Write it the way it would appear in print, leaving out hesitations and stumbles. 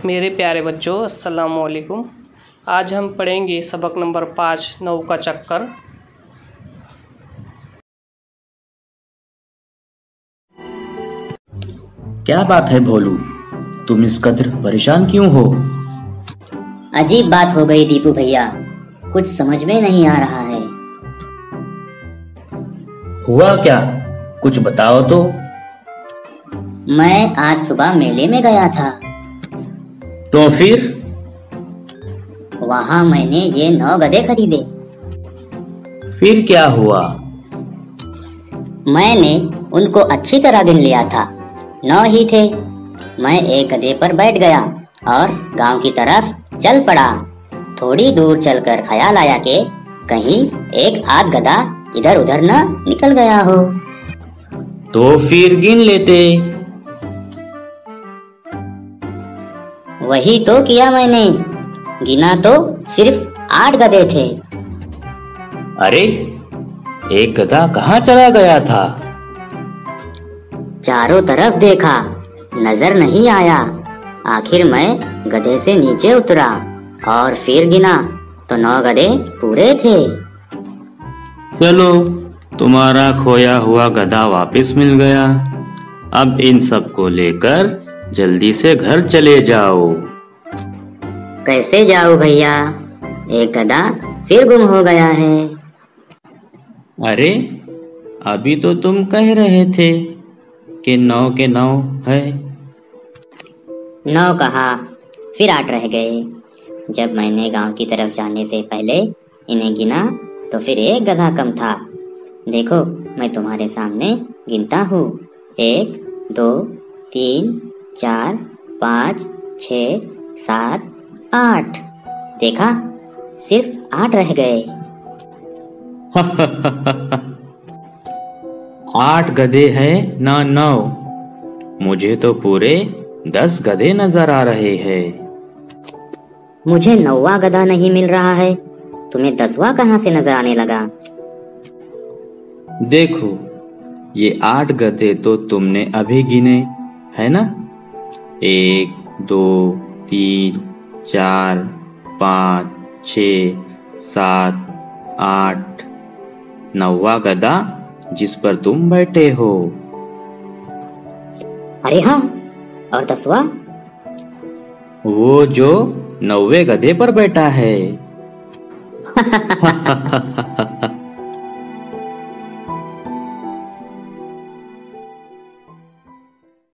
मेरे प्यारे बच्चों, अस्सलाम वालेकुम। आज हम पढ़ेंगे सबक नंबर 5 नौ का चक्कर। क्या बात है भोलू, तुम इस कदर परेशान क्यों हो? अजीब बात हो गई दीपू भैया, कुछ समझ में नहीं आ रहा है। हुआ क्या, कुछ बताओ तो। मैं आज सुबह मेले में गया था। तो फिर? वहाँ मैंने ये 9 गधे खरीदे। फिर क्या हुआ? मैंने उनको अच्छी तरह गिन लिया था, 9 ही थे। मैं एक गधे पर बैठ गया और गांव की तरफ चल पड़ा। थोड़ी दूर चलकर ख्याल आया कि कहीं एक आध गधा इधर उधर न निकल गया हो। तो फिर गिन लेते। वही तो किया मैंने, गिना तो सिर्फ 8 गधे थे। अरे, एक गधा कहाँ चला गया था? चारों तरफ देखा, नजर नहीं आया। आखिर मैं गधे से नीचे उतरा और फिर गिना तो 9 गधे पूरे थे। चलो, तुम्हारा खोया हुआ गधा वापस मिल गया। अब इन सब को लेकर जल्दी से घर चले जाओ। कैसे जाऊं भैया, एक गधा फिर गुम हो गया है। अरे, अभी तो तुम कह रहे थे कि 9 के 9 है। 9 कहा, फिर 8 रह गए। जब मैंने गांव की तरफ जाने से पहले इन्हें गिना तो फिर एक गधा कम था। देखो, मैं तुम्हारे सामने गिनता हूँ। 1 2 3 4 5 6 7 8। देखा, सिर्फ 8 रह गए। 8 गधे हैं ना 9? मुझे तो पूरे 10 गधे नजर आ रहे हैं। मुझे 9वां गधा नहीं मिल रहा है, तुम्हें 10वां कहाँ से नजर आने लगा? देखो, ये 8 गधे तो तुमने अभी गिने, है ना? 1 2 3 4 5 6 7 8। 9वां गधा जिस पर तुम बैठे हो। अरे हाँ, और 10वां? वो जो 9वें गधे पर बैठा है।